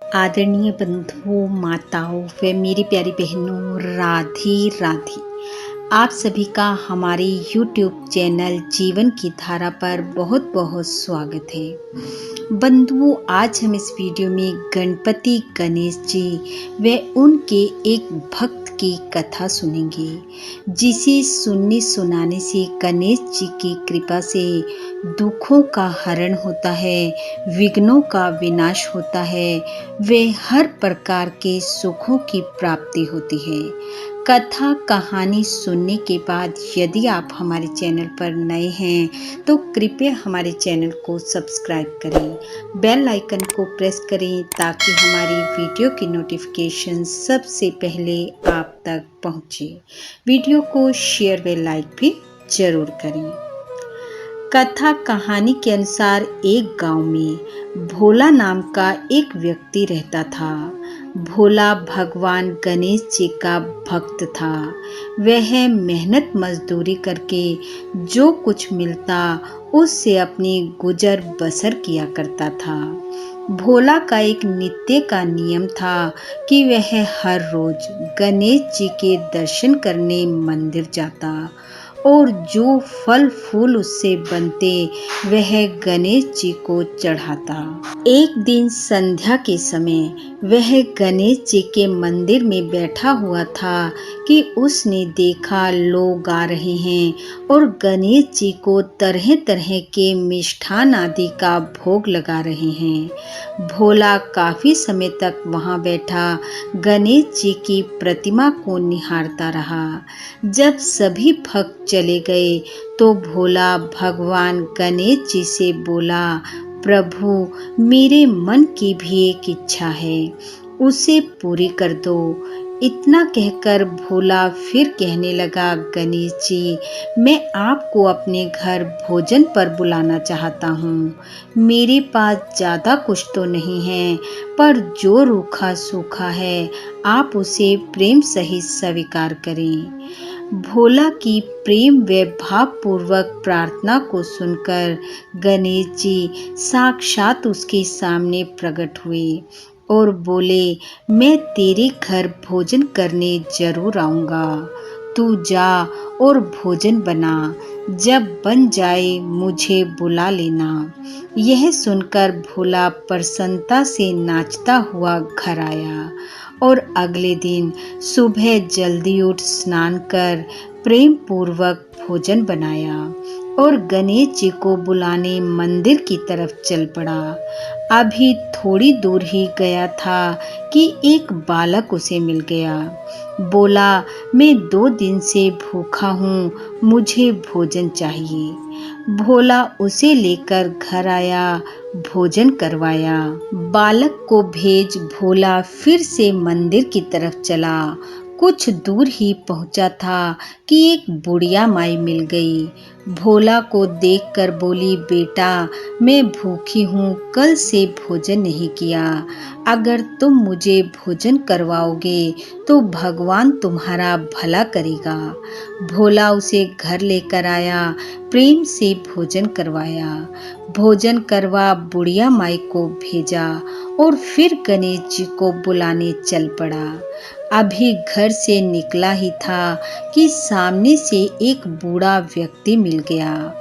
आदरणीय बंधुओं, माताओं व मेरी प्यारी बहनों, राधे राधे। आप सभी का हमारे YouTube चैनल जीवन की धारा पर बहुत बहुत स्वागत है। बंधुओं, आज हम इस वीडियो में गणपति गणेश जी व उनके एक भक्त की कथा सुनेंगे, जिसे सुनने सुनाने से गणेश जी की कृपा से दुखों का हरण होता है, विघ्नों का विनाश होता है, वे हर प्रकार के सुखों की प्राप्ति होती है। कथा कहानी सुनने के बाद यदि आप हमारे चैनल पर नए हैं तो कृपया हमारे चैनल को सब्सक्राइब करें, बेल आइकन को प्रेस करें ताकि हमारी वीडियो की नोटिफिकेशन सबसे पहले आप तक पहुंचे। वीडियो को शेयर व लाइक भी जरूर करें। कथा कहानी के अनुसार एक गांव में भोला नाम का एक व्यक्ति रहता था। भोला भगवान गणेश जी का भक्त था। वह मेहनत मजदूरी करके जो कुछ मिलता उससे अपनी गुजर बसर किया करता था। भोला का एक नित्य का नियम था कि वह हर रोज गणेश जी के दर्शन करने मंदिर जाता और जो फल फूल उससे बनते वह गणेश जी को चढ़ाता। एक दिन संध्या के समय वह गणेश जी के मंदिर में बैठा हुआ था कि उसने देखा लोग आ रहे हैं और गणेश जी को तरह तरह के मिष्ठान आदि का भोग लगा रहे हैं। भोला काफी समय तक वहां बैठा गणेश जी की प्रतिमा को निहारता रहा। जब सभी भक्त चले गए तो भोला भगवान गणेश जी से बोला, प्रभु, मेरे मन की भी एक इच्छा है, उसे पूरी कर दो। इतना कहकर भोला फिर कहने लगा, गणेश जी, मैं आपको अपने घर भोजन पर बुलाना चाहता हूँ। मेरे पास ज़्यादा कुछ तो नहीं है, पर जो रूखा सूखा है आप उसे प्रेम सहित स्वीकार करें। भोला की प्रेम व भावपूर्वक प्रार्थना को सुनकर गणेश जी साक्षात उसके सामने प्रकट हुए और बोले, मैं तेरे घर भोजन करने जरूर आऊँगा। तू जा और भोजन बना, जब बन जाए मुझे बुला लेना। यह सुनकर भोला प्रसन्नता से नाचता हुआ घर आया और अगले दिन सुबह जल्दी उठ स्नान कर प्रेम पूर्वक भोजन बनाया और गणेश जी को बुलाने मंदिर की तरफ चल पड़ा। अभी थोड़ी दूर ही गया था कि एक बालक उसे मिल गया। बोला, मैं 2 दिन से भूखा हूँ, मुझे भोजन चाहिए। भोला उसे लेकर घर आया, भोजन करवाया। बालक को भेज भोला फिर से मंदिर की तरफ चला। कुछ दूर ही पहुंचा था कि एक बुढ़िया माई मिल गई। भोला को देखकर बोली, बेटा, मैं भूखी हूँ, कल से भोजन नहीं किया। अगर तुम मुझे भोजन करवाओगे तो भगवान तुम्हारा भला करेगा। भोला उसे घर लेकर आया, प्रेम से भोजन करवाया। भोजन करवा बुढ़िया माई को भेजा और फिर गणेश जी को बुलाने चल पड़ा। अभी घर से निकला ही था कि सामने से एक बूढ़ा व्यक्ति मिल गया।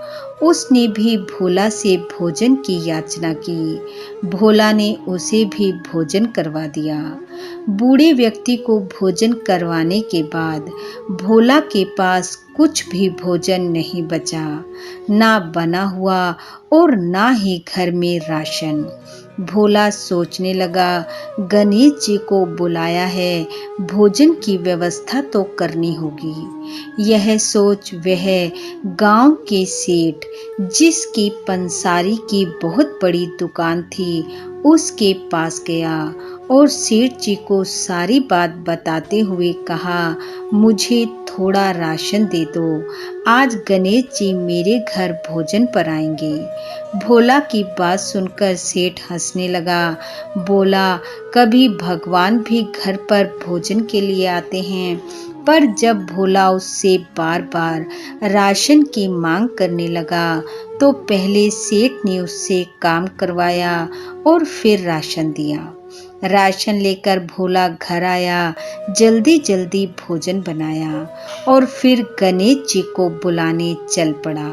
उसने भी भोला से भोजन की याचना की। भोला ने उसे भी भोजन करवा दिया। बूढ़े व्यक्ति को भोजन करवाने के बाद भोला के पास कुछ भी भोजन नहीं बचा, ना बना हुआ और ना ही घर में राशन। भोला सोचने लगा, गणेश जी को बुलाया है, भोजन की व्यवस्था तो करनी होगी। यह सोच वह गांव के सेठ, जिसकी पंसारी की बहुत बड़ी दुकान थी, उसके पास गया और सेठ जी को सारी बात बताते हुए कहा, मुझे थोड़ा राशन दे दो, आज गणेश जी मेरे घर भोजन पर आएंगे। भोला की बात सुनकर सेठ हंसने लगा। बोला, कभी भगवान भी घर पर भोजन के लिए आते हैं। पर जब भोला उससे बार बार राशन की मांग करने लगा तो पहले सेठ ने उससे काम करवाया और फिर राशन दिया। राशन लेकर भोला घर आया, जल्दी जल्दी भोजन बनाया और फिर गणेश जी को बुलाने चल पड़ा।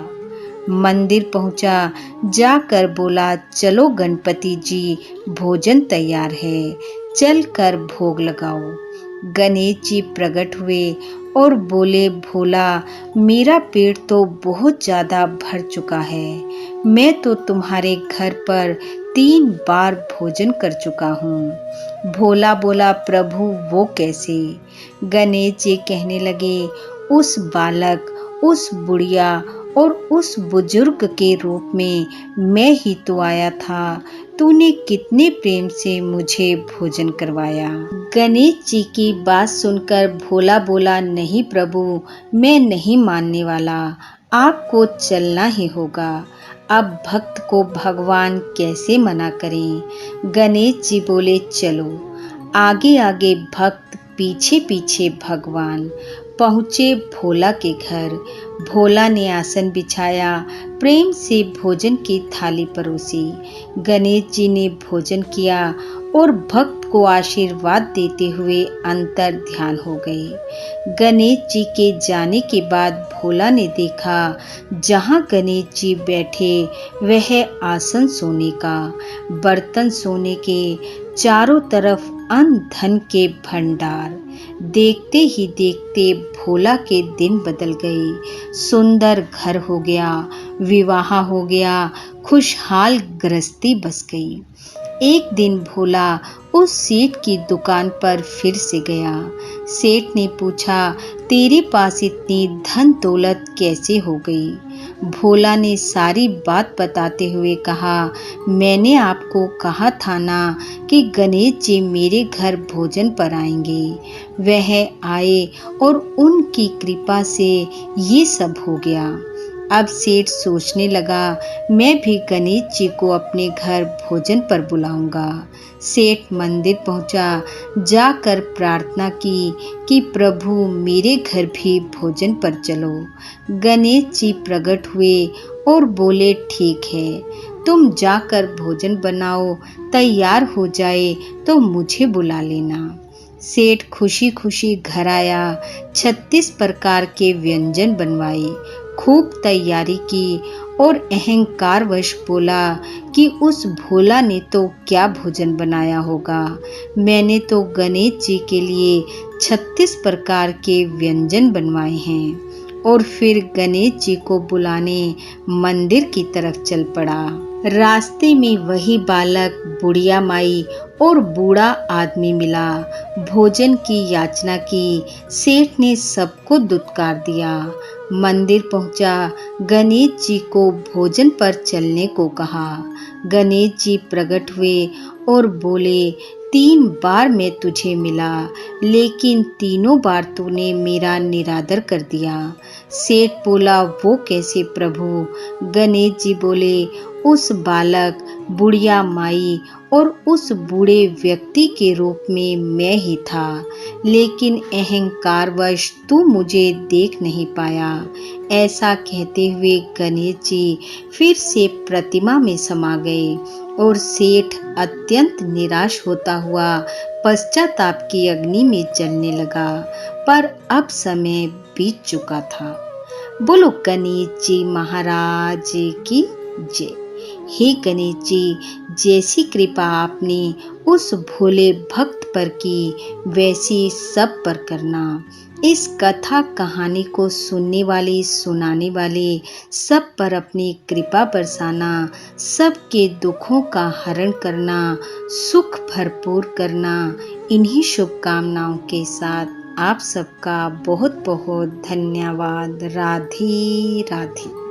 मंदिर पहुंचा, जाकर बोला, चलो गणपति जी, भोजन तैयार है, चल कर भोग लगाओ। गणेश जी प्रकट हुए और बोले, भोला, मेरा पेट तो बहुत ज़्यादा भर चुका है, मैं तो तुम्हारे घर पर 3 बार भोजन कर चुका हूँ। भोला बोला, प्रभु वो कैसे? गणेश जी कहने लगे, उस बालक, उस बुढ़िया और उस बुजुर्ग के रूप में मैं ही तो आया था। तूने कितने प्रेम से मुझे भोजन करवाया। गणेश जी की बात सुनकर भोला बोला, नहीं प्रभु, मैं नहीं मानने वाला, आपको चलना ही होगा। अब भक्त को भगवान कैसे मना करें। गणेश जी बोले, चलो। आगे आगे भक्त, पीछे पीछे भगवान। पहुँचे भोला के घर। भोला ने आसन बिछाया, प्रेम से भोजन की थाली परोसी। गणेश जी ने भोजन किया और भक्त को आशीर्वाद देते हुए अंतर ध्यान हो गए। गणेश जी के जाने के बाद भोला ने देखा, जहाँ गणेश जी बैठे वह आसन सोने का, बर्तन सोने के, चारों तरफ अन्न धन के भंडार। देखते ही देखते भोला के दिन बदल गए। सुंदर घर हो गया, विवाह हो गया, खुशहाल गृहस्थी बस गई। एक दिन भोला उस सेठ की दुकान पर फिर से गया। सेठ ने पूछा, तेरे पास इतनी धन दौलत कैसे हो गई? भोला ने सारी बात बताते हुए कहा, मैंने आपको कहा था ना कि गणेश जी मेरे घर भोजन पर आएंगे। वह आए और उनकी कृपा से ये सब हो गया। अब सेठ सोचने लगा, मैं भी गणेश जी को अपने घर भोजन पर बुलाऊंगा। सेठ मंदिर पहुंचा, जाकर प्रार्थना की कि प्रभु मेरे घर भी भोजन पर चलो। गणेश जी प्रकट हुए और बोले, ठीक है, तुम जाकर भोजन बनाओ, तैयार हो जाए तो मुझे बुला लेना। सेठ खुशी खुशी घर आया, 36 प्रकार के व्यंजन बनवाए, खूब तैयारी की और अहंकारवश बोला कि उस भोला ने तो क्या भोजन बनाया होगा, मैंने तो गणेश जी के लिए 36 प्रकार के व्यंजन बनवाए हैं। और फिर गणेश जी को बुलाने मंदिर की तरफ चल पड़ा। रास्ते में वही बालक, बुढ़िया माई और बूढ़ा आदमी मिला। भोजन की याचना की। सेठ ने सबको दुत्कार दिया। मंदिर पहुंचा, गणेश जी को भोजन पर चलने को कहा। गणेश जी प्रकट हुए और बोले, 3 बार मैं तुझे मिला, लेकिन तीनों बार तूने मेरा निरादर कर दिया। सेठ बोला, वो कैसे प्रभु? गणेश जी बोले, उस बालक, बुढ़िया माई और उस बूढ़े व्यक्ति के रूप में मैं ही था, लेकिन अहंकारवश तू मुझे देख नहीं पाया। ऐसा कहते हुए गणेश जी फिर से प्रतिमा में समा गए और सेठ अत्यंत निराश होता हुआ पश्चाताप की अग्नि में जलने लगा। पर अब समय बीत चुका था। बोलो गणेश जी महाराज की जय। हे गणेश जी, जैसी कृपा आपने उस भोले भक्त पर की, वैसी सब पर करना। इस कथा कहानी को सुनने वाले, सुनाने वाले सब पर अपनी कृपा बरसाना, सबके दुखों का हरण करना, सुख भरपूर करना। इन्हीं शुभकामनाओं के साथ आप सबका बहुत बहुत धन्यवाद। राधे राधे।